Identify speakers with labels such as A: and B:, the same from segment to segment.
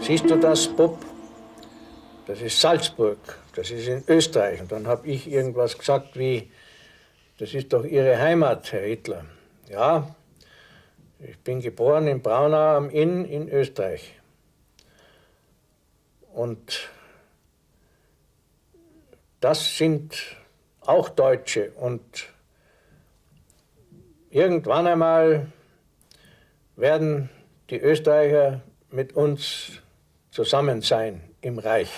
A: siehst du das, Bub? Das ist Salzburg, das ist in Österreich. Und dann habe ich irgendwas gesagt wie, das ist doch Ihre Heimat, Herr Hitler. Ja, ich bin geboren in Braunau am Inn in Österreich. Und das sind auch Deutsche. Und irgendwann einmal werden die Österreicher mit uns zusammen sein im Reich.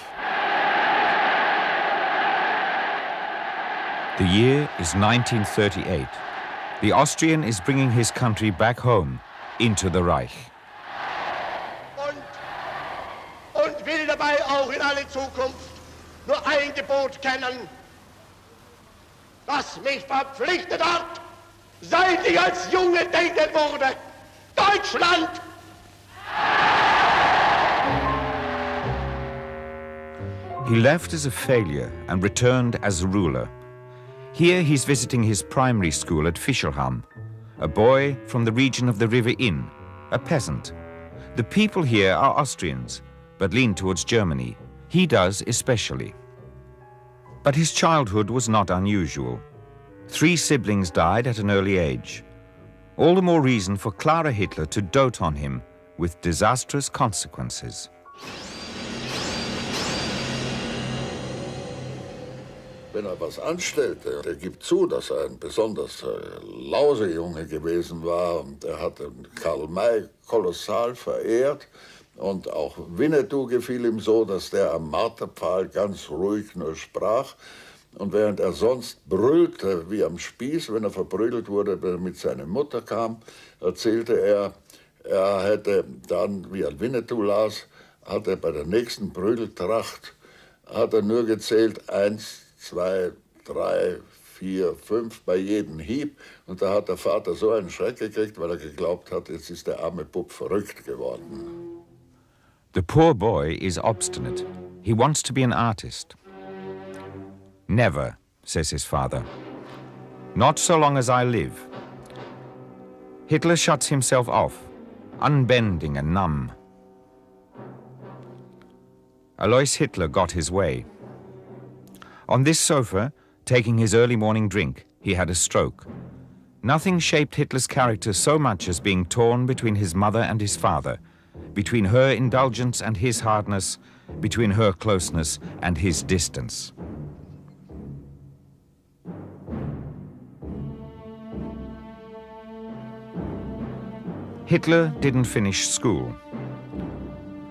B: The year is 1938. The Austrian is bringing his country back home, into the Reich.
C: Und will dabei auch in alle Zukunft nur ein Gebot kennen, das mich verpflichtet hat, seit ich als Junge denken wurde. Deutschland!
B: He left as a failure and returned as a ruler. Here he's visiting his primary school at Fischelham, a boy from the region of the River Inn, a peasant. The people here are Austrians, but lean towards Germany. He does especially. But his childhood was not unusual. 3 siblings died at an early age. All the more reason for Clara Hitler to dote on him with disastrous consequences.
D: Wenn was anstellte, der gibt zu, dass ein besonders Lausejunge gewesen war. Und er hat Karl May kolossal verehrt. Und auch Winnetou gefiel ihm so, dass der am Marterpfahl ganz ruhig nur sprach. Und während er sonst brüllte wie am Spieß, wenn er verprügelt wurde, wenn er mit seiner Mutter kam, erzählte er, er hätte dann, wie er Winnetou las, hat er bei der nächsten Prügeltracht, hat er nur gezählt, 1, 2, 3, 4, 5 bei jedem Hieb. Und da hat der Vater so einen Schreck gekriegt, weil er geglaubt hat, jetzt ist der arme Bub verrückt geworden.
B: The poor boy is obstinate. He wants to be an artist. Never, says his father. Not so long as I live. Hitler shuts himself off, unbending and numb. Alois Hitler got his way. On this sofa, taking his early morning drink, he had a stroke. Nothing shaped Hitler's character so much as being torn between his mother and his father, between her indulgence and his hardness, between her closeness and his distance. Hitler didn't finish school.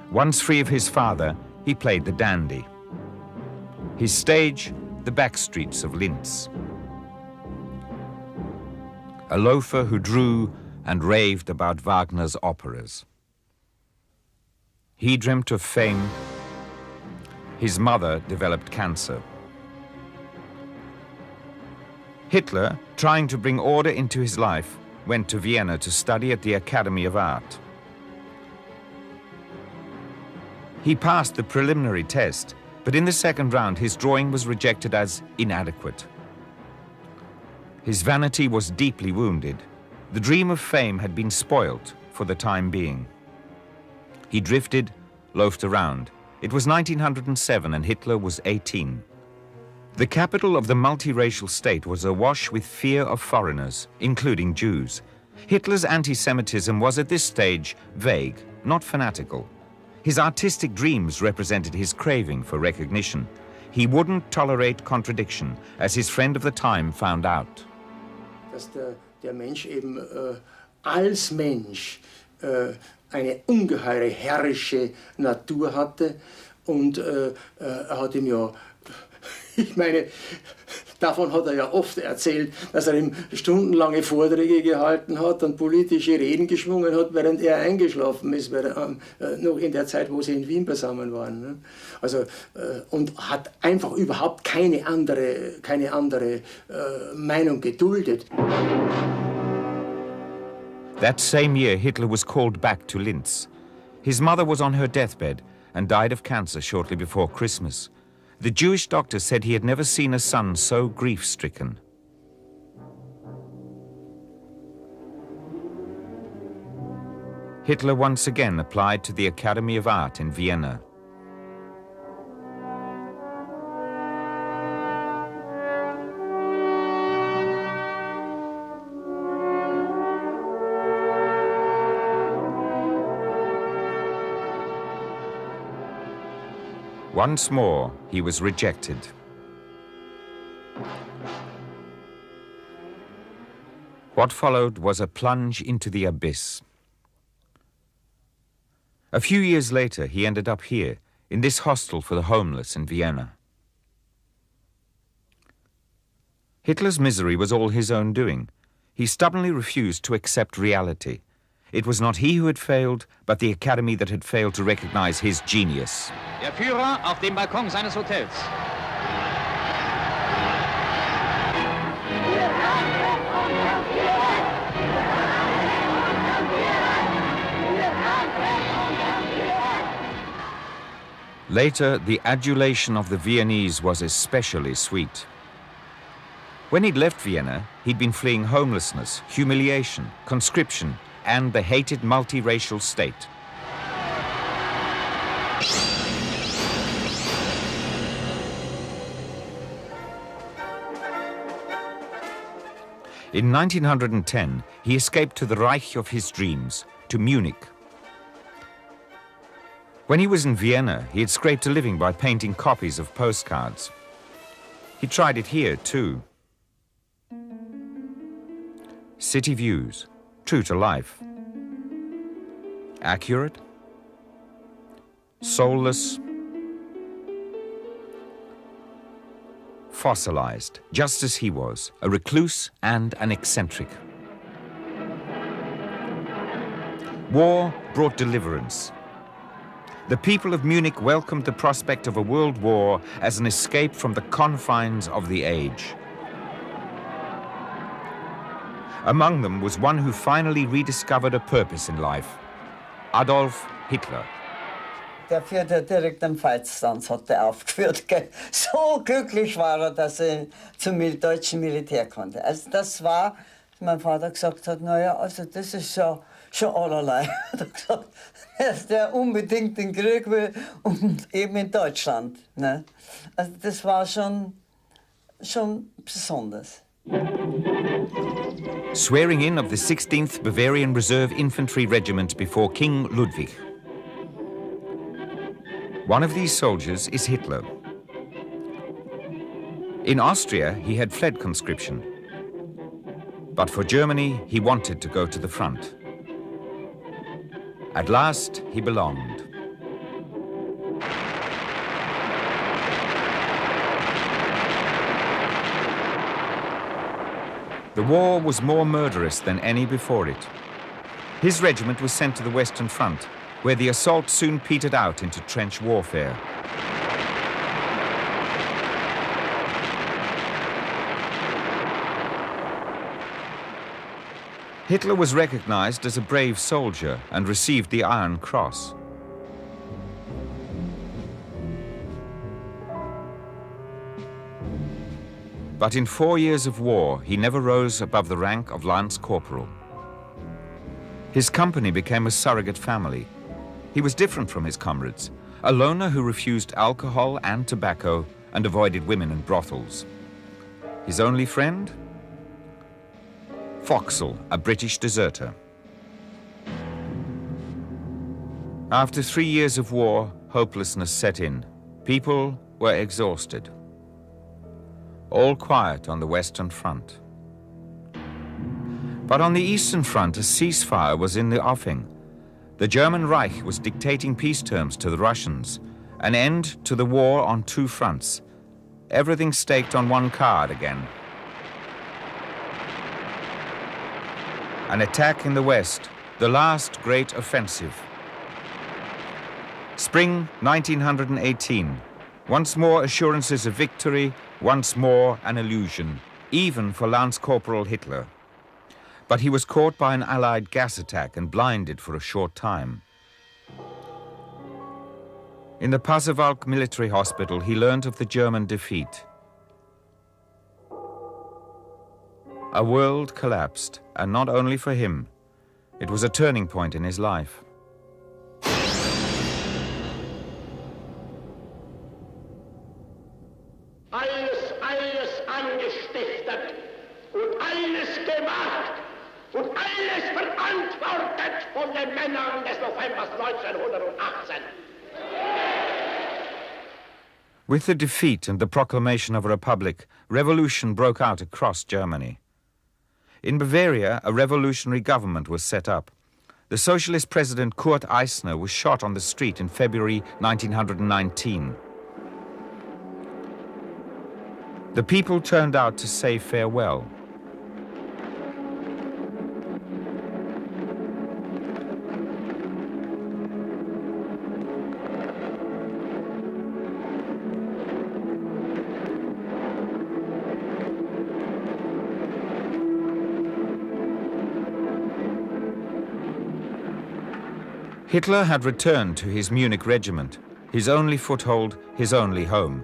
B: Once free of his father, he played the dandy. His stage, the back streets of Linz. A loafer who drew and raved about Wagner's operas. He dreamt of fame. His mother developed cancer. Hitler, trying to bring order into his life, went to Vienna to study at the Academy of Art. He passed the preliminary test, but in the second round his drawing was rejected as inadequate. His vanity was deeply wounded. The dream of fame had been spoilt for the time being. He drifted, loafed around. It was 1907 and Hitler was 18. The capital of the multiracial state was awash with fear of foreigners, including Jews. Hitler's anti-Semitism was at this stage vague, not fanatical. His artistic dreams represented his craving for recognition. He wouldn't tolerate contradiction, as his friend of the time found out.
E: Dass der Mensch eben als Mensch eine ungeheure herrische Natur hatte und er hat ihm ja, ich meine, davon hat er ja oft erzählt, dass er ihm stundenlange Vorträge gehalten hat und politische Reden geschwungen hat, während er eingeschlafen ist, noch in der Zeit, wo sie in Wien beisammen waren. Ne? Also, und hat einfach überhaupt keine andere Meinung geduldet.
B: That same year, Hitler was called back to Linz. His mother was on her deathbed and died of cancer shortly before Christmas. The Jewish doctor said he had never seen a son so grief-stricken. Hitler once again applied to the Academy of Art in Vienna. Once more, he was rejected. What followed was a plunge into the abyss. A few years later, he ended up here, in this hostel for the homeless in Vienna. Hitler's misery was all his own doing. He stubbornly refused to accept reality. It was not he who had failed, but the Academy that had failed to recognize his genius.
F: Der Führer auf dem Balkon seines Hotels.
B: Later, the adulation of the Viennese was especially sweet. When he'd left Vienna, he'd been fleeing homelessness, humiliation, conscription, and the hated multiracial state. In 1910, he escaped to the Reich of his dreams, to Munich. When he was in Vienna, he had scraped a living by painting copies of postcards. He tried it here, too. City views, true to life. Accurate, soulless, fossilized, just as he was, a recluse and an eccentric. War brought deliverance. The people of Munich welcomed the prospect of a world war as an escape from the confines of the age. Among them was one who finally rediscovered a purpose in life, Adolf Hitler.
G: Der führte direkt am Feitstanz, hat er aufgeführt. Gell? So glücklich war er, dass er zum deutschen Militär konnte. Also das war, mein Vater gesagt hat, naja, also das ist schon allerlei. Er hat gesagt, dass der unbedingt den Krieg will und eben in Deutschland. Ne? Also das war schon besonders.
B: Swearing in of the 16th Bavarian Reserve Infantry Regiment before King Ludwig. One of these soldiers is Hitler. In Austria, he had fled conscription. But for Germany, he wanted to go to the front. At last, he belonged. The war was more murderous than any before it. His regiment was sent to the Western Front, where the assault soon petered out into trench warfare. Hitler was recognized as a brave soldier and received the Iron Cross. But in 4 years of war, he never rose above the rank of Lance Corporal. His company became a surrogate family. He was different from his comrades, a loner who refused alcohol and tobacco and avoided women and brothels. His only friend? Foxall, a British deserter. After 3 years of war, hopelessness set in. People were exhausted. All quiet on the Western Front. But on the Eastern Front, a ceasefire was in the offing. The German Reich was dictating peace terms to the Russians, an end to the war on 2 fronts. Everything staked on one card again. An attack in the West, the last great offensive. Spring 1918. Once more assurances of victory, once more an illusion, even for Lance Corporal Hitler. But he was caught by an Allied gas attack and blinded for a short time. In the Pasewalk military hospital, he learned of the German defeat. A world collapsed, and not only for him. It was a turning point in his life.
C: Alles angestiftet und alles gemacht und alles verantwortet von den Männern des Novembers 1918.
B: With the defeat and the proclamation of a republic, revolution broke out across Germany. In Bavaria, a revolutionary government was set up. The socialist president Kurt Eisner was shot on the street in February 1919. The people turned out to say farewell. Hitler had returned to his Munich regiment, his only foothold, his only home.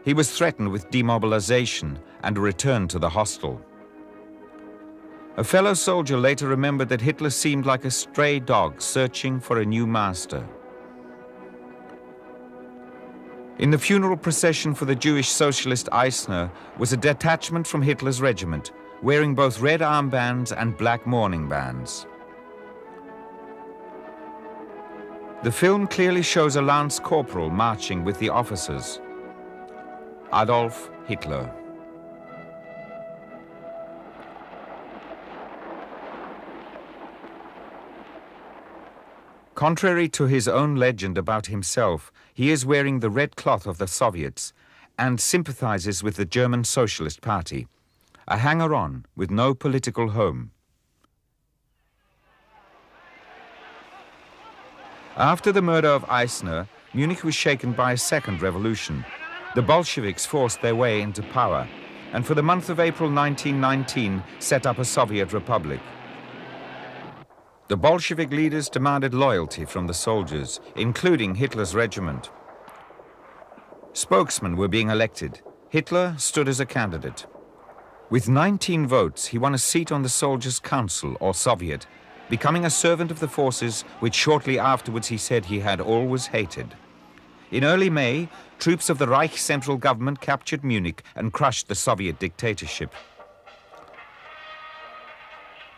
B: He was threatened with demobilization and a return to the hostel. A fellow soldier later remembered that Hitler seemed like a stray dog searching for a new master. In the funeral procession for the Jewish socialist Eisner was a detachment from Hitler's regiment, wearing both red armbands and black mourning bands. The film clearly shows a lance corporal marching with the officers. Adolf Hitler. Contrary to his own legend about himself, he is wearing the red cloth of the Soviets and sympathizes with the German Socialist Party, a hanger-on with no political home. After the murder of Eisner, Munich was shaken by a second revolution. The Bolsheviks forced their way into power, and for the month of April 1919 set up a Soviet republic. The Bolshevik leaders demanded loyalty from the soldiers, including Hitler's regiment. Spokesmen were being elected. Hitler stood as a candidate. With 19 votes, he won a seat on the Soldiers' Council, or Soviet, becoming a servant of the forces which shortly afterwards he said he had always hated. In early May, troops of the Reich central government captured Munich and crushed the Soviet dictatorship.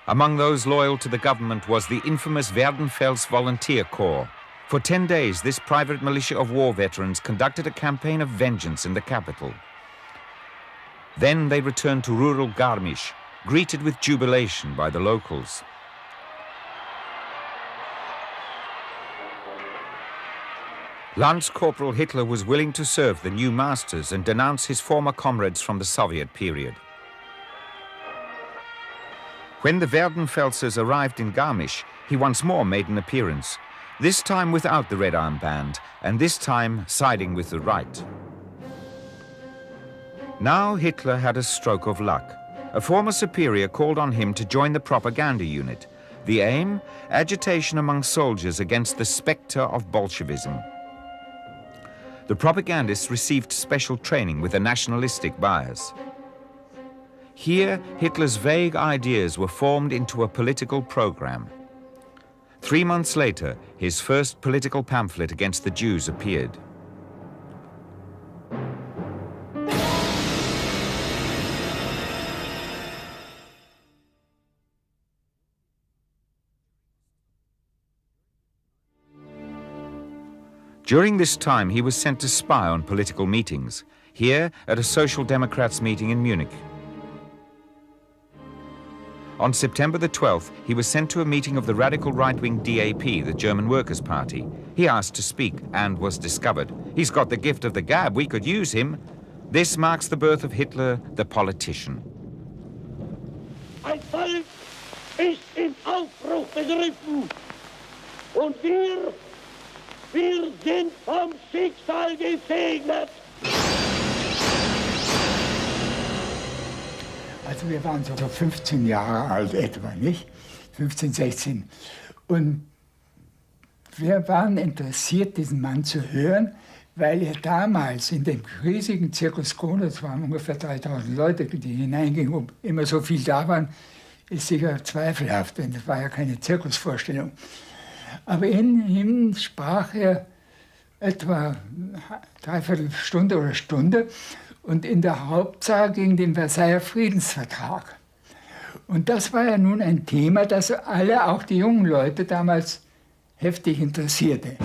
B: Among those loyal to the government was the infamous Werdenfels Volunteer Corps. For 10 days, this private militia of war veterans conducted a campaign of vengeance in the capital. Then they returned to rural Garmisch, greeted with jubilation by the locals. Lance Corporal Hitler was willing to serve the new masters and denounce his former comrades from the Soviet period. When the Werdenfelsers arrived in Garmisch, he once more made an appearance, this time without the red armband, and this time siding with the right. Now Hitler had a stroke of luck. A former superior called on him to join the propaganda unit. The aim? Agitation among soldiers against the spectre of Bolshevism. The propagandists received special training with a nationalistic bias. Here, Hitler's vague ideas were formed into a political program. 3 months later, his first political pamphlet against the Jews appeared. During this time, he was sent to spy on political meetings, here at a Social Democrats meeting in Munich. On September the 12th, he was sent to a meeting of the radical right-wing DAP, the German Workers' Party. He asked to speak and was discovered. He's got the gift of the gab, we could use him. This marks the birth of Hitler, the politician.
C: Ein Volk ist im Aufbruch begriffen und wir sind vom Schicksal gesegnet.
H: Also wir waren so 15 Jahre alt etwa, nicht? 15, 16. Und wir waren interessiert, diesen Mann zu hören, weil er damals in dem riesigen Zirkus Krone, es waren ungefähr 3000 Leute, die hineingingen, wo immer so viel da waren, ist sicher zweifelhaft, denn das war ja keine Zirkusvorstellung. Aber in ihm sprach er etwa dreiviertel Stunde oder Stunde und in der Hauptsache gegen den Versailler Friedensvertrag. Und das war ja nun ein Thema, das alle, auch die jungen Leute, damals heftig interessierte.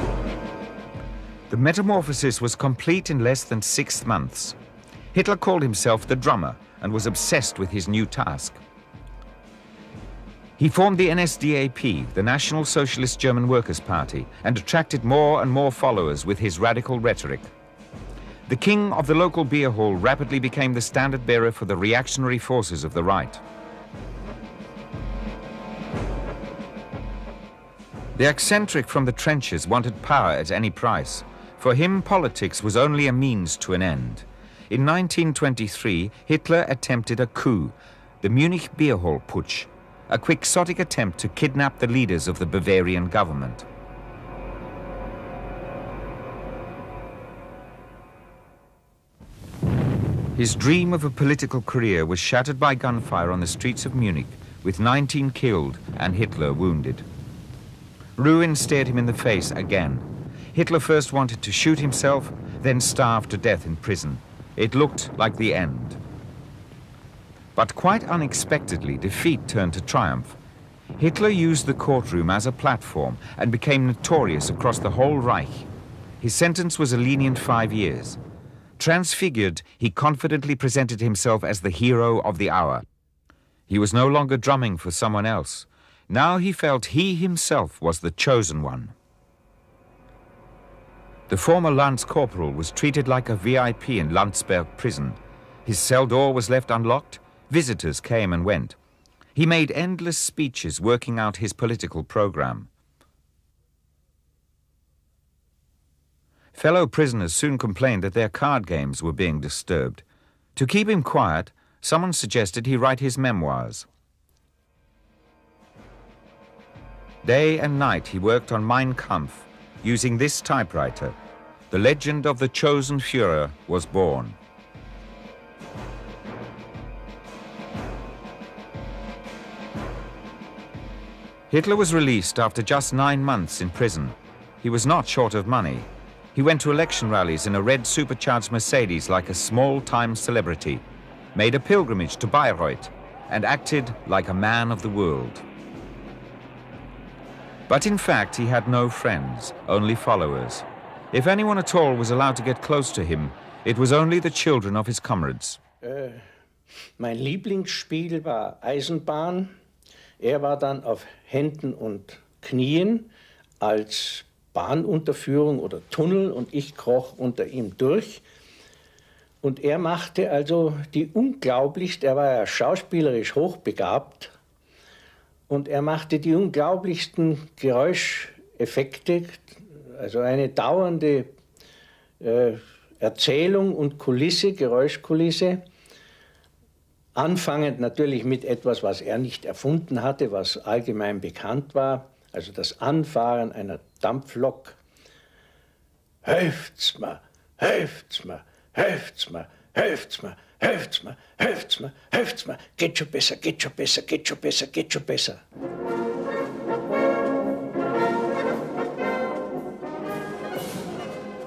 B: The metamorphosis was complete in less than 6 months. Hitler called himself the drummer and was obsessed with his new task. He formed the NSDAP, the National Socialist German Workers' Party, and attracted more and more followers with his radical rhetoric. The king of the local beer hall rapidly became the standard bearer for the reactionary forces of the right. The eccentric from the trenches wanted power at any price. For him, politics was only a means to an end. In 1923, Hitler attempted a coup, the Munich Beer Hall Putsch, a quixotic attempt to kidnap the leaders of the Bavarian government. His dream of a political career was shattered by gunfire on the streets of Munich, with 19 killed and Hitler wounded. Ruin stared him in the face again. Hitler first wanted to shoot himself, then starve to death in prison. It looked like the end. But quite unexpectedly, defeat turned to triumph. Hitler used the courtroom as a platform and became notorious across the whole Reich. His sentence was a lenient 5 years. Transfigured, he confidently presented himself as the hero of the hour. He was no longer drumming for someone else. Now he felt he himself was the chosen one. The former Lance Corporal was treated like a VIP in Landsberg prison. His cell door was left unlocked. Visitors came and went. He made endless speeches working out his political program. Fellow prisoners soon complained that their card games were being disturbed. To keep him quiet, someone suggested he write his memoirs. Day and night he worked on Mein Kampf, using this typewriter. The legend of the chosen Führer was born. Hitler was released after just 9 months in prison. He was not short of money. He went to election rallies in a red supercharged Mercedes like a small-time celebrity, made a pilgrimage to Bayreuth, and acted like a man of the world. But in fact, he had no friends, only followers. If anyone at all was allowed to get close to him, it was only the children of his comrades.
A: Mein Lieblingsspiel war Eisenbahn. Er war dann auf Händen und Knien als Bahnunterführung oder Tunnel und ich kroch unter ihm durch. Und er machte also die unglaublichste, er war ja schauspielerisch hochbegabt, und er machte die unglaublichsten Geräuscheffekte, also eine dauernde Erzählung und Kulisse, Geräuschkulisse. Anfangend natürlich mit etwas, was er nicht erfunden hatte, was allgemein bekannt war, also das Anfahren einer Dampflok. Helft's mir, helft's mir, helft's mir, helft's mir, helft's mir, helft's mir, helft's mir, geht schon besser, geht schon besser, geht schon besser, geht schon besser.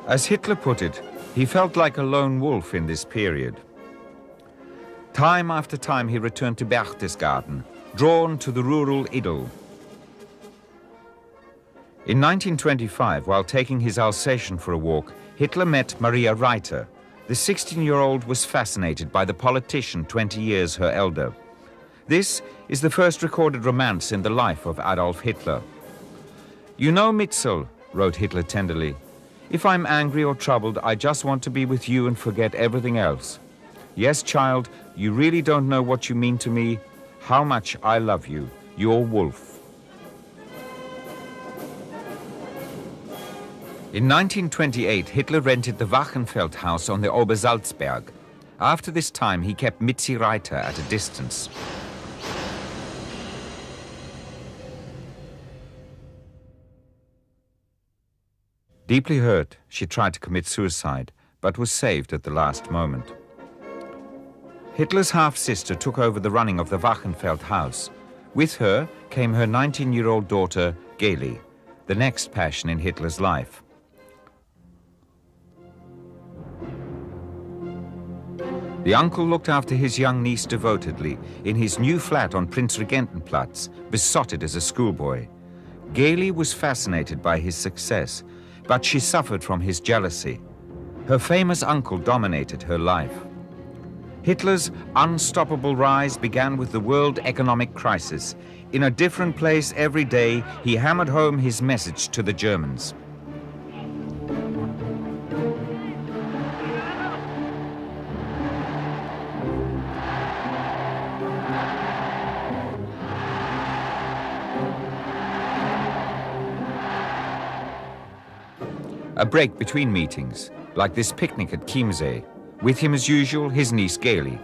B: As Hitler put it, he felt like a lone wolf in this period. Time after time he returned to Berchtesgaden, drawn to the rural idyll. In 1925, while taking his Alsatian for a walk, Hitler met Maria Reiter. The 16-year-old was fascinated by the politician 20 years her elder. This is the first recorded romance in the life of Adolf Hitler. "You know, Mitzel," wrote Hitler tenderly, "if I'm angry or troubled, I just want to be with you and forget everything else. Yes, child, you really don't know what you mean to me, how much I love you, your wolf." In 1928, Hitler rented the Wachenfeld house on the Obersalzberg. After this time, he kept Mitzi Reiter at a distance. Deeply hurt, she tried to commit suicide, but was saved at the last moment. Hitler's half-sister took over the running of the Wachenfeld house. With her came her 19-year-old daughter, Geli, the next passion in Hitler's life. The uncle looked after his young niece devotedly in his new flat on Prinzregentenplatz, besotted as a schoolboy. Geli was fascinated by his success, but she suffered from his jealousy. Her famous uncle dominated her life. Hitler's unstoppable rise began with the world economic crisis. In a different place every day, he hammered home his message to the Germans. A break between meetings, like this picnic at Chiemsee. With him as usual, his niece Geli.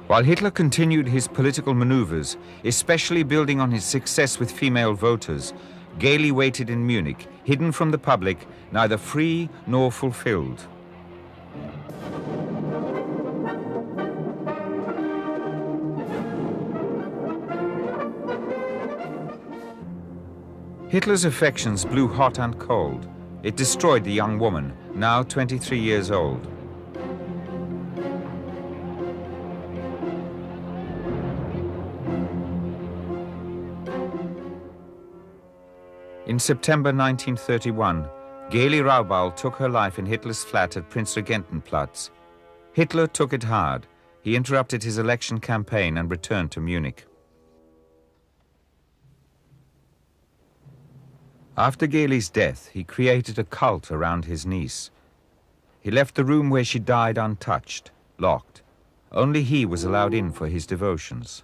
B: While Hitler continued his political maneuvers, especially building on his success with female voters, Geli waited in Munich, hidden from the public, neither free nor fulfilled. Hitler's affections blew hot and cold. It destroyed the young woman, now 23 years old. In September 1931, Geli Raubal took her life in Hitler's flat at Prinzregentenplatz. Hitler took it hard. He interrupted his election campaign and returned to Munich. After Geli's death, he created a cult around his niece. He left the room where she died untouched, locked. Only he was allowed in for his devotions.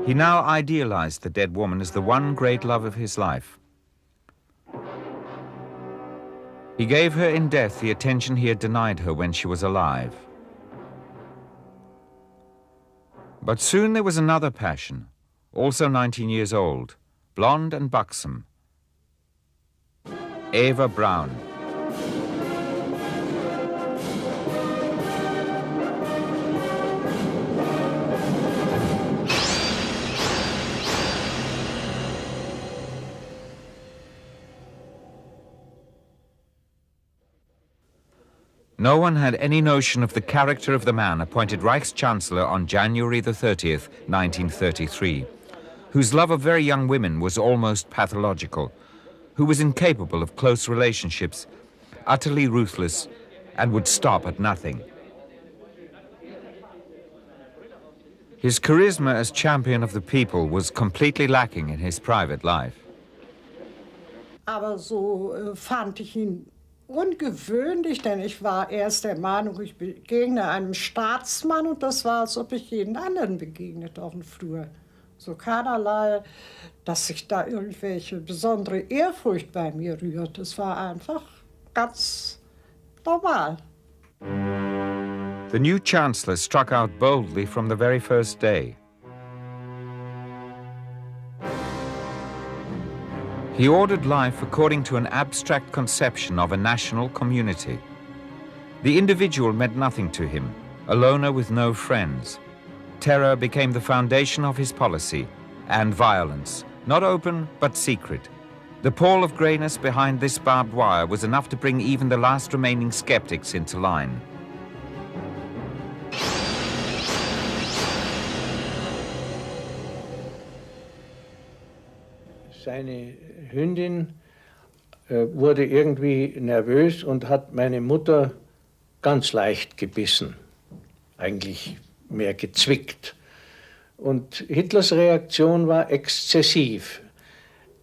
B: He now idealized the dead woman as the one great love of his life. He gave her in death the attention he had denied her when she was alive. But soon there was another passion, also 19 years old, blonde and buxom. Eva Braun. No one had any notion of the character of the man appointed Reichschancellor on January the 30th, 1933, whose love of very young women was almost pathological, who was incapable of close relationships, utterly ruthless, and would stop at nothing. His charisma as champion of the people was completely lacking in his private life.
I: Aber so fand ich ihn ungewöhnlich, denn ich war erst der Meinung, ich begegne einem Staatsmann und das war, als ob ich jeden anderen begegnet auf dem Flur. So keinerlei, dass sich da irgendwelche besondere Ehrfurcht bei mir rührt. Es war einfach ganz normal.
B: The new chancellor struck out boldly from the very first day. He ordered life according to an abstract conception of a national community. The individual meant nothing to him, a loner with no friends. Terror became the foundation of his policy, and violence, not open but secret. The pall of greyness behind this barbed wire was enough to bring even the last remaining skeptics into line.
A: Seine Hündin wurde irgendwie nervös und hat meine Mutter ganz leicht gebissen, eigentlich mehr gezwickt. Und Hitlers Reaktion war exzessiv.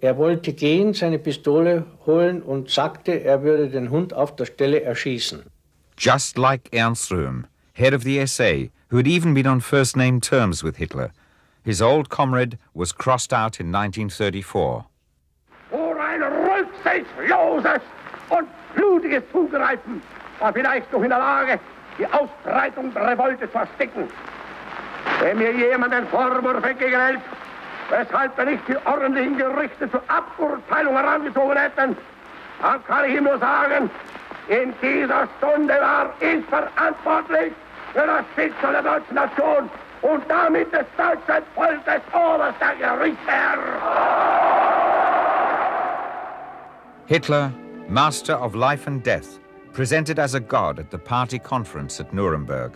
A: Er wollte gehen, seine Pistole holen und sagte, er würde den Hund auf der Stelle erschießen.
B: Just like Ernst Röhm, head of the SA, who had even been on first-name terms with Hitler. His old comrade was crossed out in 1934.
C: Vor ein rücksichtsloses und blutiges Zugreifen war vielleicht noch in der Lage, die Ausbreitung der Revolte zu ersticken. Wenn mir jemand den Vorwurf entgegenhält, weshalb wir nicht die ordentlichen Gerichte zur Aburteilung herangezogen hätten, dann kann ich ihm nur sagen, in dieser Stunde war ich verantwortlich für das Schicksal der deutschen Nation und damit des deutschen Volkes oberster Gerichtsherr.
B: Hitler, master of life and death, presented as a god at the party conference at Nuremberg.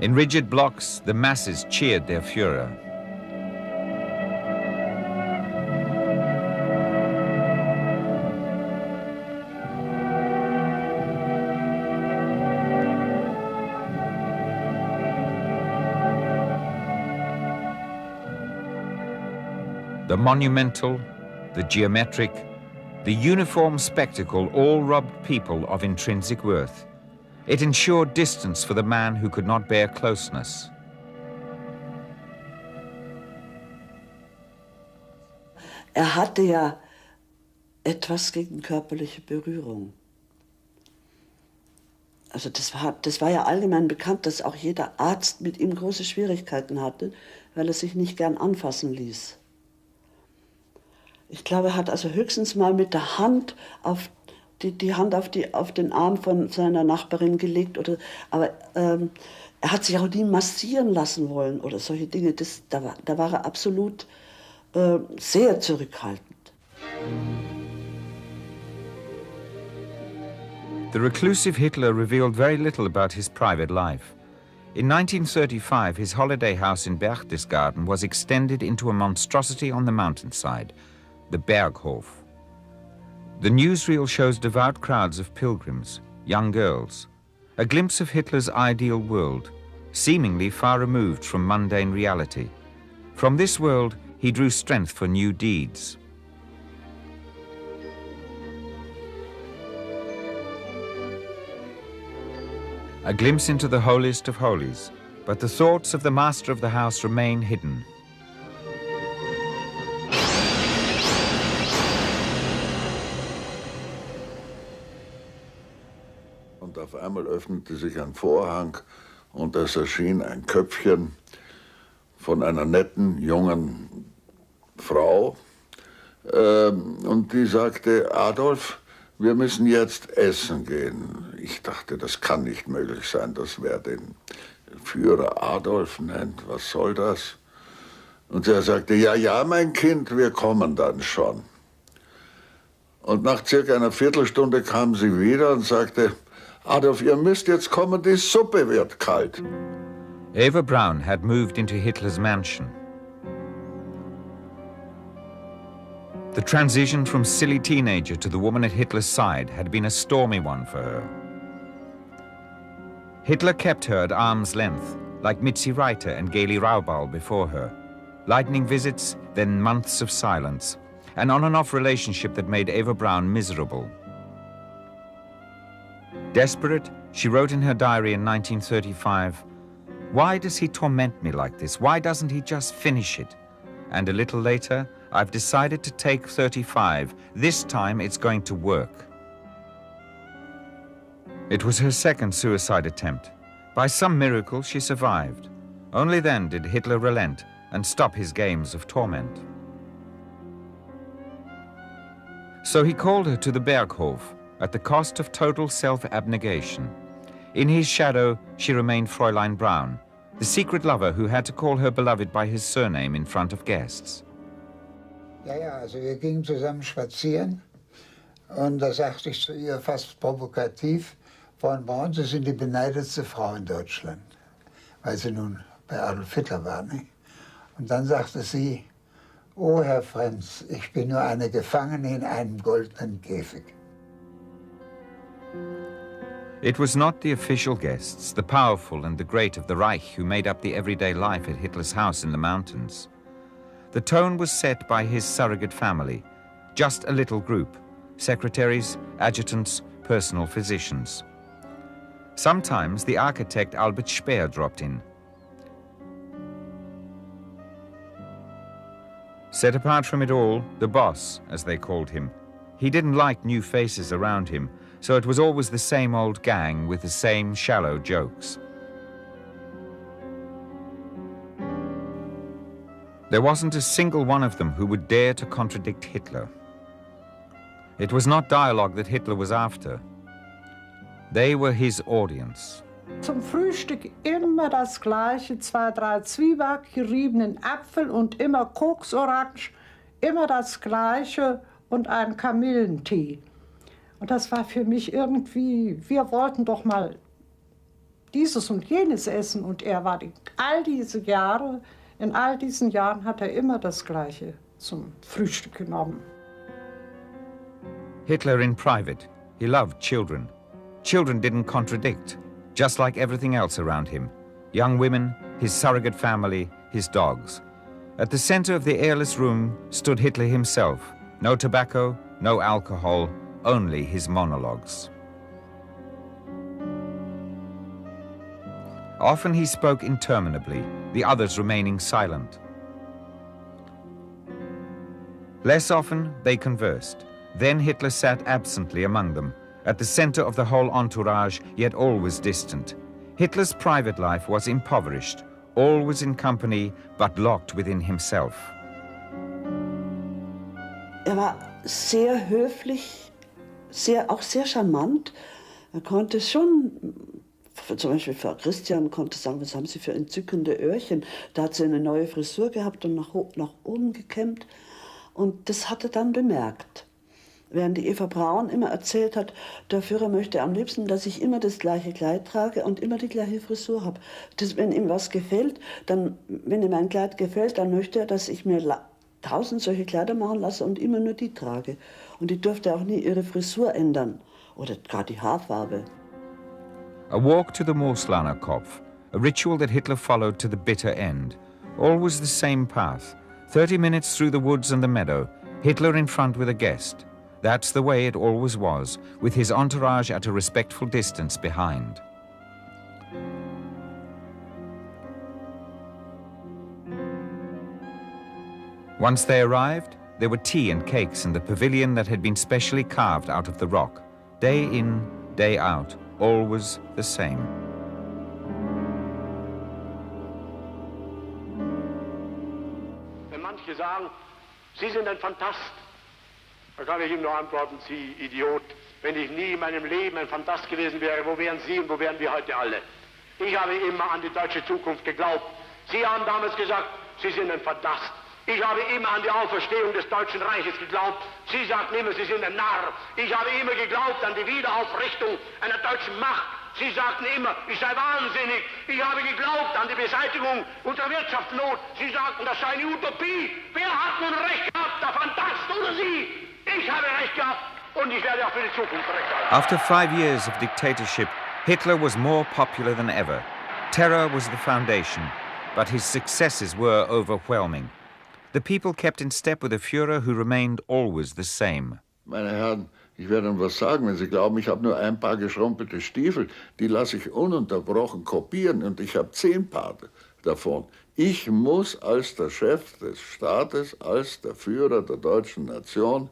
B: In rigid blocks, the masses cheered their Führer. The monumental, the geometric, the uniform spectacle all robbed people of intrinsic worth. It ensured distance for the man who could not bear closeness.
G: Hatte ja etwas gegen körperliche Berührung. Also das war ja allgemein bekannt, dass auch jeder Arzt mit ihm große Schwierigkeiten hatte, weil er sich nicht gern anfassen ließ. Ich glaube, er hat also höchstens mal mit der Hand die Hand auf den Arm von seiner Nachbarin gelegt, aber er hat sich auch nie massieren lassen wollen oder solche Dinge. Da war er absolut sehr zurückhaltend.
B: The reclusive Hitler revealed very little about his private life. In 1935, his holiday house in Berchtesgaden was extended into a monstrosity on the mountainside, the Berghof. The newsreel shows devout crowds of pilgrims, young girls, a glimpse of Hitler's ideal world, seemingly far removed from mundane reality. From this world, he drew strength for new deeds. A glimpse into the holiest of holies, but the thoughts of the master of the house remain hidden.
D: Und auf einmal öffnete sich ein Vorhang und es erschien ein Köpfchen von einer netten, jungen Frau. Und die sagte, Adolf, wir müssen jetzt essen gehen. Ich dachte, das kann nicht möglich sein, dass wer den Führer Adolf nennt. Was soll das? Und er sagte, ja, ja, mein Kind, wir kommen dann schon. Und nach circa einer Viertelstunde kam sie wieder und sagte, Adolf, ihr müsst jetzt kommen, die Suppe wird kalt.
B: Eva Braun had moved into Hitler's mansion. The transition from silly teenager to the woman at Hitler's side had been a stormy one for her. Hitler kept her at arm's length, like Mitzi Reiter and Gaily Raubal before her. Lightning visits, then months of silence. An on-and-off relationship that made Eva Braun miserable. Desperate, she wrote in her diary in 1935, "Why does he torment me like this? Why doesn't he just finish it?" And a little later, "I've decided to take 35. This time it's going to work." It was her second suicide attempt. By some miracle, she survived. Only then did Hitler relent and stop his games of torment. So he called her to the Berghof, at the cost of total self-abnegation. In his shadow, she remained Fräulein Braun, the secret lover who had to call her beloved by his surname in front of guests.
J: Ja, also wir gingen zusammen spazieren und da sagte ich zu ihr fast provokativ, von Braun, Sie sind die beneidetste Frau in Deutschland, weil sie nun bei Adolf Hitler war. Nicht? Und dann sagte sie, oh Herr Frenz, ich bin nur eine Gefangene in einem goldenen Käfig.
B: It was not the official guests, the powerful and the great of the Reich who made up the everyday life at Hitler's house in the mountains. The tone was set by his surrogate family, just a little group, secretaries, adjutants, personal physicians. Sometimes the architect Albert Speer dropped in. Set apart from it all, the boss, as they called him. He didn't like new faces around him, so it was always the same old gang with the same shallow jokes. There wasn't a single one of them who would dare to contradict Hitler. It was not dialogue that Hitler was after. They were his audience.
I: Zum Frühstück immer das Gleiche, 2, 3 Zwieback, geriebenen Apfel und immer Koksorange, immer das Gleiche und ein Kamillentee. Und das war für mich irgendwie, wir wollten doch mal dieses und jenes essen. Und er war all diese Jahre, in all diesen Jahren hat er immer das Gleiche zum Frühstück genommen.
B: Hitler in private, he loved children. Children didn't contradict, just like everything else around him. Young women, his surrogate family, his dogs. At the center of the airless room stood Hitler himself. No tobacco, no alcohol, only his monologues. Often he spoke interminably, the others remaining silent. Less often they conversed. Then Hitler sat absently among them, at the center of the whole entourage, yet always distant. Hitler's private life was impoverished, always in company, but locked within himself.
K: War sehr höflich, auch sehr charmant. Er konnte schon, zum Beispiel Frau Christian konnte sagen, was haben Sie für entzückende Öhrchen. Da hat sie eine neue Frisur gehabt und nach oben gekämmt. Und das hat er dann bemerkt. Während die Eva Braun immer erzählt hat, der Führer möchte am liebsten, dass ich immer das gleiche Kleid trage und immer die gleiche Frisur habe. Wenn ihm was gefällt, wenn ihm mein Kleid gefällt, dann möchte er, dass ich mir 1000 solche Kleider machen lasse und immer nur die trage. Und die durfte auch nie ihre Frisur ändern oder gar die Haarfarbe.
B: A walk to the Moorslaner Kopf, a ritual that Hitler followed to the bitter end. Always the same path, 30 minutes through the woods and the meadow, Hitler in front with a guest. That's the way it always was, with his entourage at a respectful distance behind. Once they arrived, there were tea and cakes in the pavilion that had been specially carved out of the rock. Day in, day out, always the same.
C: Wenn manche sagen, Sie sind ein Phantast, da kann ich ihm nur antworten, Sie Idiot. Wenn ich nie in meinem Leben ein Phantast gewesen wäre, wo wären Sie und wo wären wir heute alle? Ich habe immer an die deutsche Zukunft geglaubt. Sie haben damals gesagt, Sie sind ein Phantast. Ich habe immer an die Auferstehung des Deutschen Reiches geglaubt. Sie sagten immer, Sie sind ein Narr. Ich habe immer geglaubt an die Wiederaufrichtung einer deutschen Macht. Sie sagten immer, ich sei wahnsinnig. Ich habe geglaubt an die Beseitigung unserer Wirtschaftsnot. Sie sagten, das sei eine Utopie. Wer hat nun recht gehabt, der Phantast oder Sie? Ich habe recht gehabt und ich werde auch für die Zukunft recht haben.
B: After 5 years of dictatorship, Hitler was more popular than ever. Terror was the foundation, but his successes were overwhelming. The people kept in step with a Führer who remained always the same.
D: Meine Herren, ich werde Ihnen was sagen, wenn Sie glauben, ich habe nur ein paar geschrumpelte Stiefel, die lasse ich ununterbrochen kopieren und ich habe 10 Paar davon. Ich muss als der Chef des Staates, als der Führer der deutschen Nation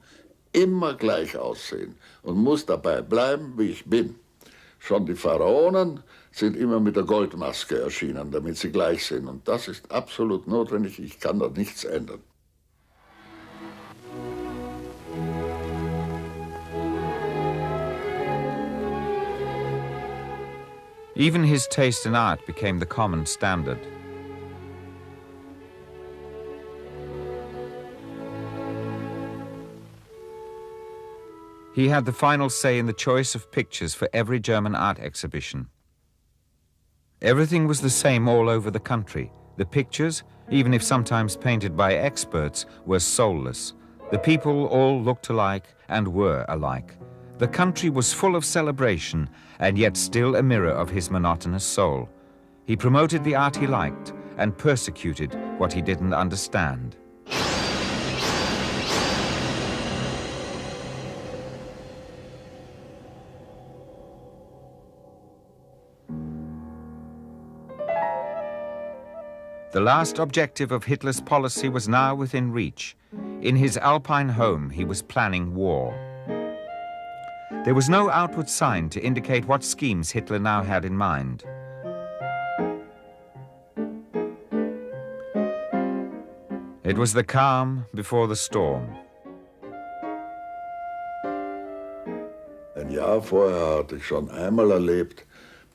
D: immer gleich aussehen und muss dabei bleiben, wie ich bin. Schon die Pharaonen sind immer mit der Goldmaske erschienen, damit sie gleich sind. Und das ist absolut notwendig. Ich kann da nichts ändern.
B: Even his taste in art became the common standard. He had the final say in the choice of pictures for every German art exhibition. Everything was the same all over the country. The pictures, even if sometimes painted by experts, were soulless. The people all looked alike and were alike. The country was full of celebration and yet still a mirror of his monotonous soul. He promoted the art he liked and persecuted what he didn't understand. The last objective of Hitler's policy was now within reach. In his Alpine home, he was planning war. There was no outward sign to indicate what schemes Hitler now had in mind. It was the calm before the storm.
D: Ein Jahr vorher hatte ich schon einmal erlebt,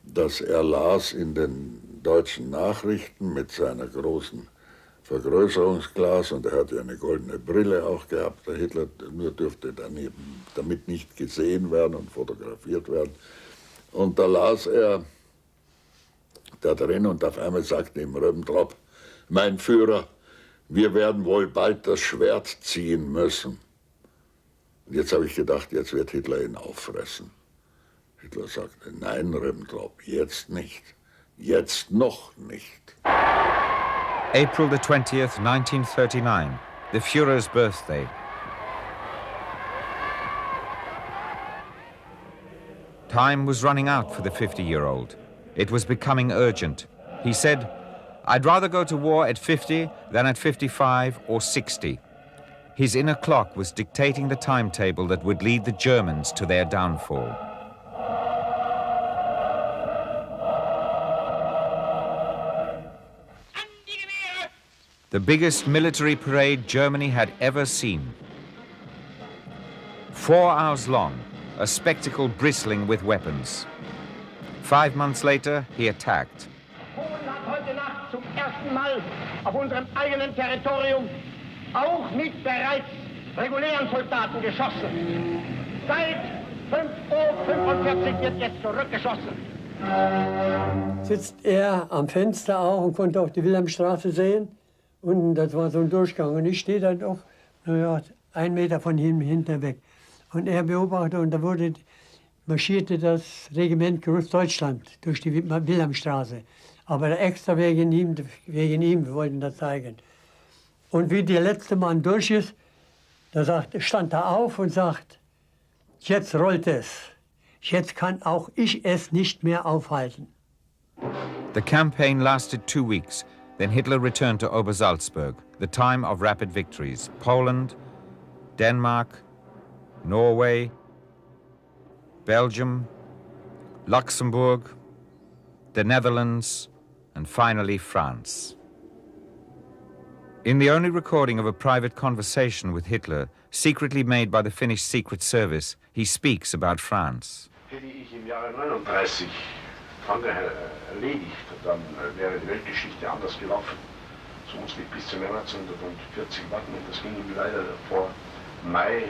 D: dass er las in den deutschen Nachrichten mit seiner großen Vergrößerungsglas, und er hatte eine goldene Brille auch gehabt, der Hitler, nur dürfte damit nicht gesehen werden und fotografiert werden. Und da las er da drin und auf einmal sagte ihm Ribbentrop: Mein Führer, wir werden wohl bald das Schwert ziehen müssen. Und jetzt habe ich gedacht, jetzt wird Hitler ihn auffressen. Hitler sagte: Nein, Ribbentrop, jetzt nicht. Jetzt noch nicht.
B: April the 20th, 1939, the Führer's birthday. Time was running out for the 50-year-old. It was becoming urgent. He said, I'd rather go to war at 50 than at 55 or 60. His inner clock was dictating the timetable that would lead the Germans to their downfall. The biggest military parade Germany had ever seen. 4 hours long, a spectacle bristling with weapons. 5 months later, he attacked.
C: Polen hat heute Nacht zum ersten Mal auf unserem eigenen Territorium auch mit bereits regulären Soldaten geschossen. Seit 5:45 Uhr wird jetzt zurückgeschossen.
L: Sitzt er am Fenster auch und konnte auch die Wilhelmstraße sehen. Und das war so ein Durchgang. Und ich stehe dann auch, naja, 1 Meter von ihm hinten weg. Und er beobachtet, und da marschierte das Regiment Großdeutschland durch die Wilhelmstraße. Aber extra wegen ihm, wir wollten das zeigen. Und wie der letzte Mann durch ist, stand er auf und sagt, jetzt rollt es. Jetzt kann auch ich es nicht mehr aufhalten.
B: The campaign lasted 2 weeks. Then Hitler returned to Obersalzberg, the time of rapid victories. Poland, Denmark, Norway, Belgium, Luxembourg, the Netherlands, and finally France. In the only recording of a private conversation with Hitler, secretly made by the Finnish Secret Service, he speaks about France.
M: Hätte ich im Jahre 39 Frankreich erledigt, dann wäre die Weltgeschichte anders gelaufen. So musste ich bis zum 1940 warten, und das ging ihm leider vor Mai.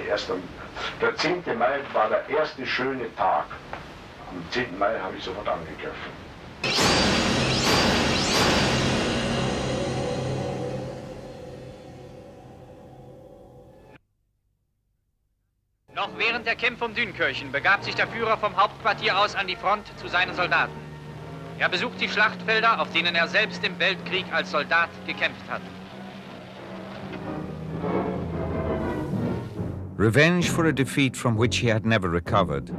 M: Der 10. Mai war der erste schöne Tag. Am 10. Mai habe ich sofort angegriffen.
F: Noch während der Kämpfe um Dünkirchen begab sich der Führer vom Hauptquartier aus an die Front zu seinen Soldaten. Er besucht die Schlachtfelder, auf denen er selbst im Weltkrieg als Soldat gekämpft hat.
B: Revenge for a defeat from which he had never recovered.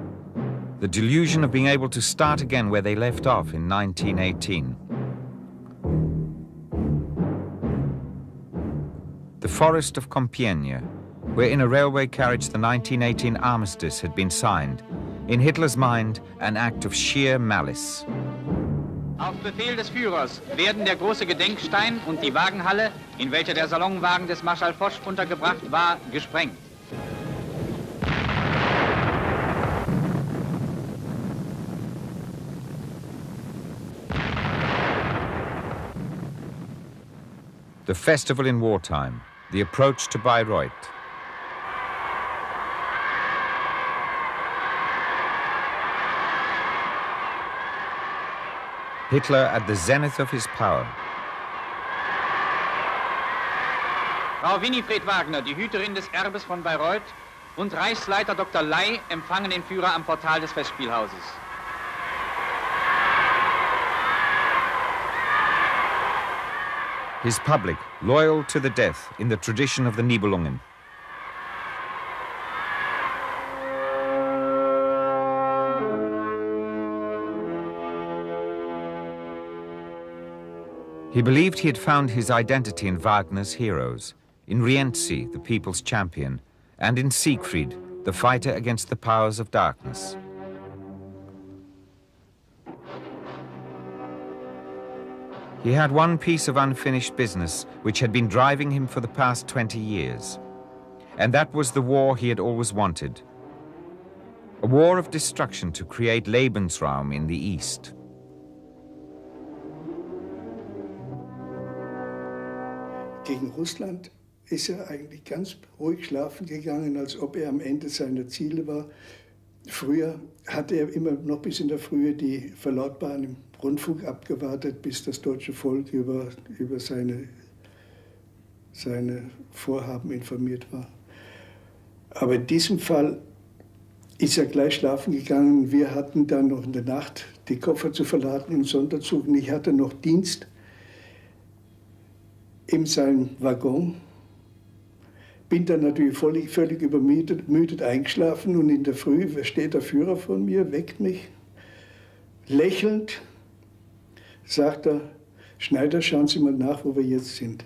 B: The delusion of being able to start again where they left off in 1918. The forest of Compiègne, where in a railway carriage the 1918 armistice had been signed. In Hitler's mind, an act of sheer malice.
F: Auf Befehl des Führers werden der große Gedenkstein und die Wagenhalle, in welcher der Salonwagen des Marschall Foch untergebracht war, gesprengt.
B: The festival in wartime, the approach to Bayreuth. Hitler at the zenith of his power.
F: Frau Winifred Wagner, die Hüterin des Erbes von Bayreuth, und Reichsleiter Dr. Ley empfangen den Führer am Portal des Festspielhauses.
B: His public, loyal to the death in the tradition of the Nibelungen. He believed he had found his identity in Wagner's heroes, in Rienzi, the people's champion, and in Siegfried, the fighter against the powers of darkness. He had one piece of unfinished business which had been driving him for the past 20 years. And that was the war he had always wanted. A war of destruction to create Lebensraum in the East.
N: Gegen Russland ist er eigentlich ganz ruhig schlafen gegangen, als ob er am Ende seiner Ziele war. Früher hatte er immer noch bis in der Frühe die Verlautbarung im Rundfunk abgewartet, bis das deutsche Volk über seine Vorhaben informiert war. Aber in diesem Fall ist er gleich schlafen gegangen. Wir hatten dann noch in der Nacht die Koffer zu verladen im Sonderzug. Und ich hatte noch Dienst in seinem Waggon. Bin dann natürlich völlig übermüdet eingeschlafen und in der Früh steht der Führer vor mir, weckt mich. Lächelnd sagt er, Schneider, schauen Sie mal nach, wo wir jetzt sind.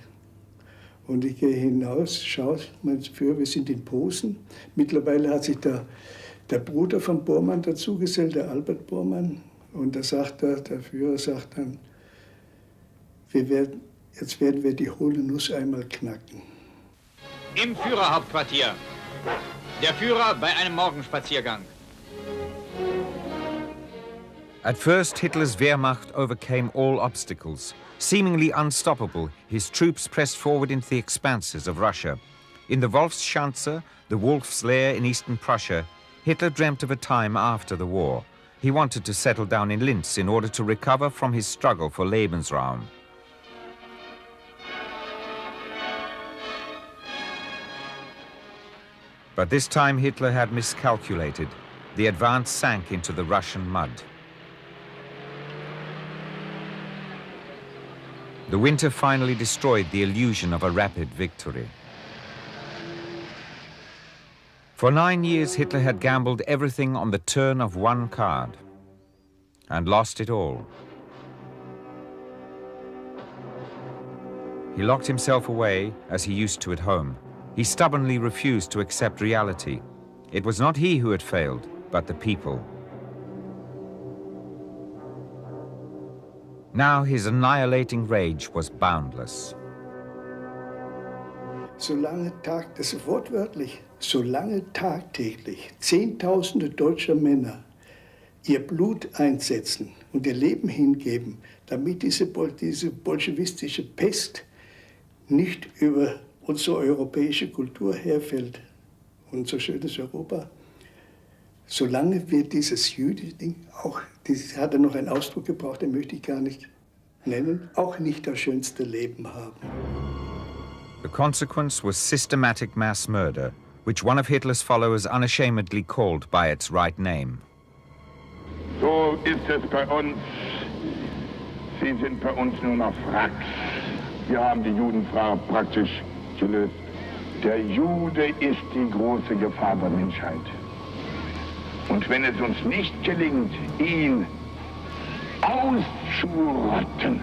N: Und ich gehe hinaus, schaue, mein Führer, wir sind in Posen. Mittlerweile hat sich der Bruder von Bormann dazugesellt, der Albert Bormann. Und da sagt der Führer sagt dann, jetzt werden wir die hohle Nuss einmal knacken.
F: Im Führerhauptquartier. Der Führer bei einem Morgenspaziergang.
B: At first, Hitler's Wehrmacht overcame all obstacles. Seemingly unstoppable, his troops pressed forward into the expanses of Russia. In the Wolfschanze, the wolf's lair in eastern Prussia, Hitler dreamt of a time after the war. He wanted to settle down in Linz in order to recover from his struggle for Lebensraum. But this time Hitler had miscalculated. The advance sank into the Russian mud. The winter finally destroyed the illusion of a rapid victory. For 9 years, Hitler had gambled everything on the turn of one card and lost it all. He locked himself away as he used to at home. He stubbornly refused to accept reality. It was not he who had failed, but the people. Now his annihilating rage was boundless.
N: Das ist wortwörtlich, solange tagtäglich Zehntausende deutscher Männer ihr Blut einsetzen und ihr Leben hingeben, damit diese bolschewistische Pest nicht über unsere europäische Kultur herfällt, unser schönes Europa, solange wird dieses jüdische Ding, auch, hat er noch einen Ausdruck gebraucht, den möchte ich gar nicht nennen, auch nicht das schönste Leben haben.
B: The consequence was systematic mass murder, which one of Hitler's followers unashamedly called by its right name.
O: So ist es bei uns. Sie sind bei uns nur noch Wracks. Wir haben die Judenfrage praktisch gelöst. Der Jude ist die große Gefahr der Menschheit. Und wenn es uns nicht gelingt, ihn auszurotten,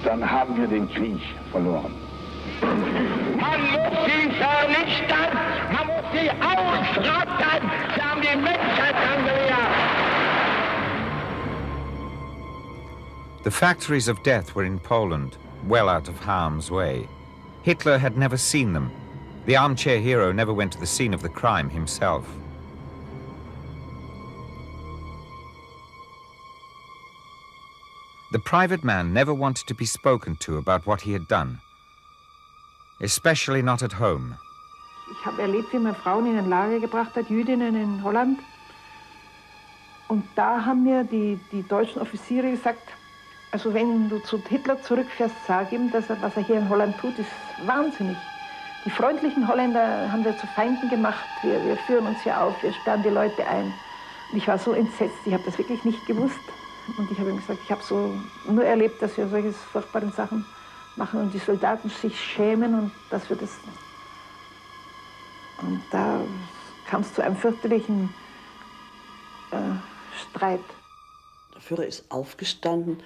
O: dann haben wir den Krieg verloren.
C: Man muss sie vernichten, man muss sie ausrotten. Sie haben die Menschheit angehört.
B: The factories of death were in Poland, well out of harm's way. Hitler had never seen them. The armchair hero never went to the scene of the crime himself. The private man never wanted to be spoken to about what he had done, especially not at home.
P: Ich habe erlebt, wie man Frauen in ein Lager gebracht hat, Jüdinnen in Holland. Und da haben mir die deutschen Offiziere gesagt, also wenn du zu Hitler zurückfährst, sag ihm, dass was er hier in Holland tut, ist wahnsinnig. Die freundlichen Holländer haben wir zu Feinden gemacht, wir führen uns hier auf, wir sperren die Leute ein. Und ich war so entsetzt, ich habe das wirklich nicht gewusst. Und ich habe ihm gesagt, ich habe so nur erlebt, dass wir solche furchtbaren Sachen machen und die Soldaten sich schämen und dass wir das... Und da kam es zu einem fürchterlichen Streit.
K: Der Führer ist aufgestanden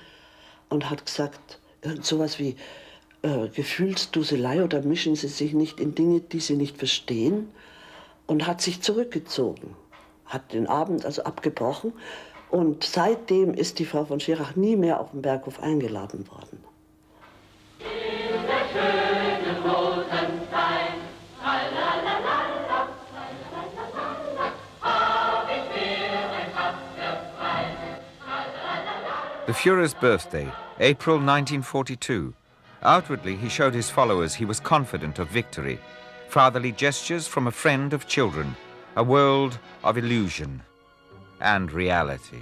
K: und hat gesagt, sowas wie Gefühlsduselei oder mischen Sie sich nicht in Dinge, die Sie nicht verstehen. und hat sich zurückgezogen, hat den Abend also abgebrochen. Und seitdem ist die Frau von Schirach nie mehr auf den Berghof eingeladen worden.
B: The Führer's birthday, April 1942. Outwardly, he showed his followers he was confident of victory. Fatherly gestures from a friend of children, a world of illusion and reality.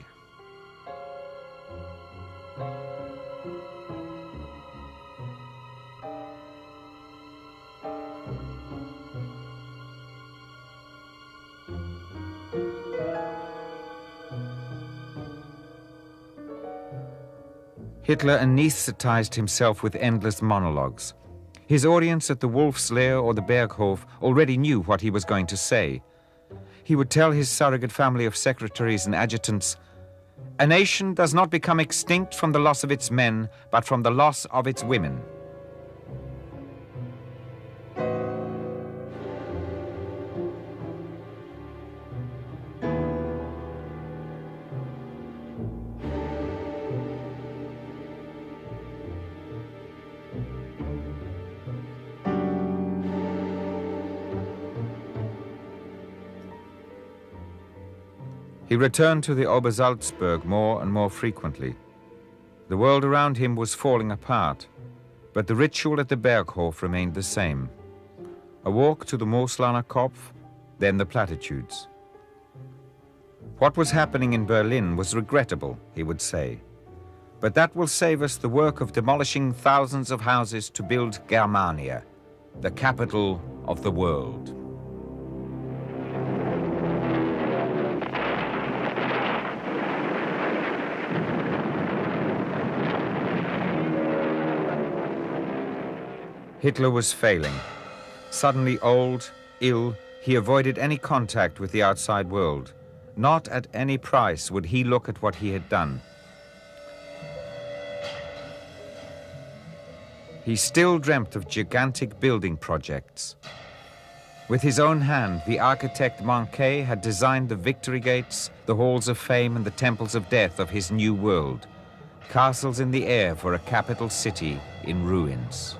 B: Hitler anesthetized himself with endless monologues. His audience at the Wolf's Lair or the Berghof already knew what he was going to say. He would tell his surrogate family of secretaries and adjutants, "A nation does not become extinct from the loss of its men, but from the loss of its women." He returned to the Obersalzberg more and more frequently. The world around him was falling apart, but the ritual at the Berghof remained the same. A walk to the Moslaner Kopf, then the platitudes. What was happening in Berlin was regrettable, he would say. But that will save us the work of demolishing thousands of houses to build Germania, the capital of the world. Hitler was failing. Suddenly old, ill, he avoided any contact with the outside world. Not at any price would he look at what he had done. He still dreamt of gigantic building projects. With his own hand, the architect Manquet had designed the victory gates, the halls of fame, and the temples of death of his new world. Castles in the air for a capital city in ruins.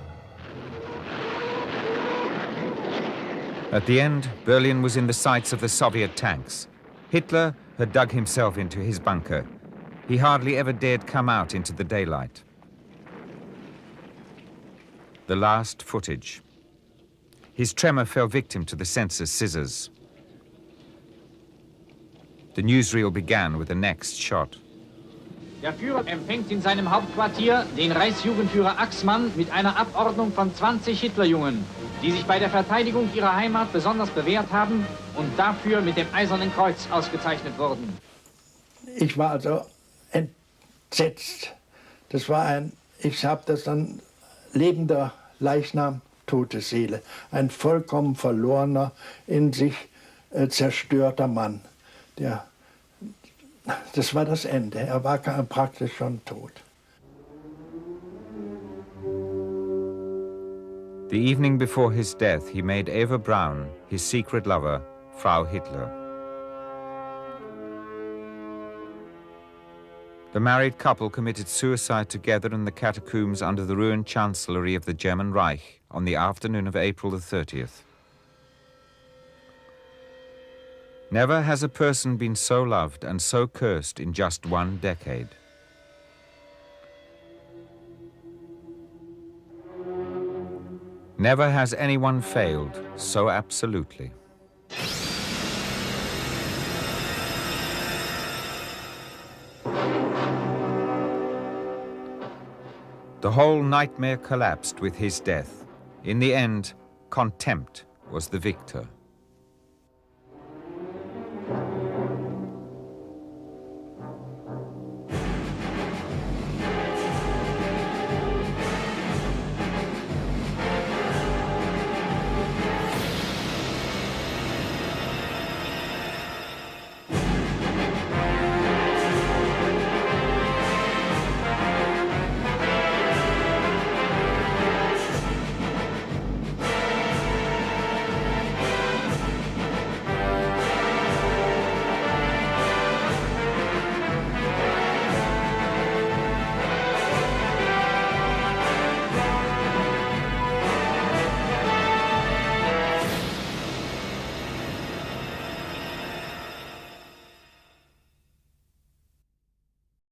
B: At the end, Berlin was in the sights of the Soviet tanks. Hitler had dug himself into his bunker. He hardly ever dared come out into the daylight. The last footage. His tremor fell victim to the censor's scissors. The newsreel began with the next shot.
F: Der Führer empfängt in seinem Hauptquartier den Reichsjugendführer Axmann mit einer Abordnung von 20 Hitlerjungen, die sich bei der Verteidigung ihrer Heimat besonders bewährt haben und dafür mit dem Eisernen Kreuz ausgezeichnet wurden.
N: Ich war also entsetzt. Ich habe das dann lebender Leichnam, tote Seele. Ein vollkommen verlorener, in sich zerstörter Mann. Das war das Ende. Er war praktisch schon tot.
B: The evening before his death, he made Eva Braun, his secret lover, Frau Hitler. The married couple committed suicide together in the catacombs under the ruined chancellery of the German Reich on the afternoon of April the 30th. Never has a person been so loved and so cursed in just one decade. Never has anyone failed so absolutely. The whole nightmare collapsed with his death. In the end, contempt was the victor.